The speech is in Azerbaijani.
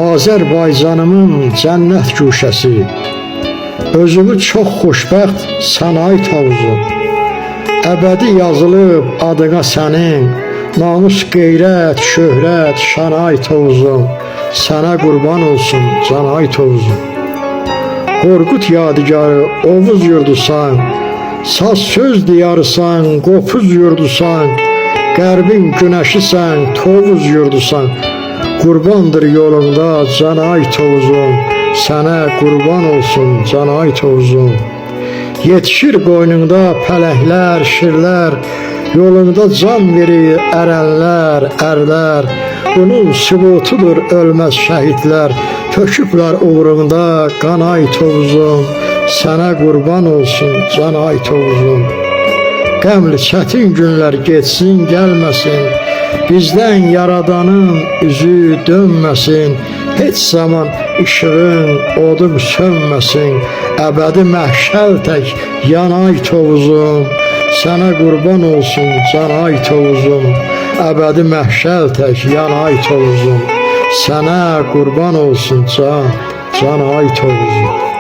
Azərbaycanımın cənnət güşəsi, özümü çox xoşbəxt sənə ait hovuzum. Əbədi yazılıb adına sənin, namus, qeyrət, şöhrət, şana ait hovuzum. Sənə qurban olsun cana ait hovuzum. Qorqud yadigarı Ovuz yurdusan, saz söz diyarısan, qopuz yurdusan, qərbin günəşisən, Tovuz yurdusan. Qurbandır yolunda cana ait hovuzum, sənə qurban olsun cana ait hovuzum. Yetişir qoynunda pələklər, şirlər, yolunda can verir ərənlər, ərlər. Bunun sübutudur ölməz şəhidlər, töküblər uğrunda qana ait hovuzum. Sənə qurban olsun cana ait hovuzum. Qəmli çətin günlər geçsin, gəlməsin, bizdən yaradanın üzü dönməsin. Heç zaman işığın, odun sönməsin, əbədi məhşəl tək yana ait hovuzum. Sənə qurban olsun cana ait hovuzum, əbədi məhşəl tək yana ait hovuzum. Sənə qurban olsun cana ait hovuzum.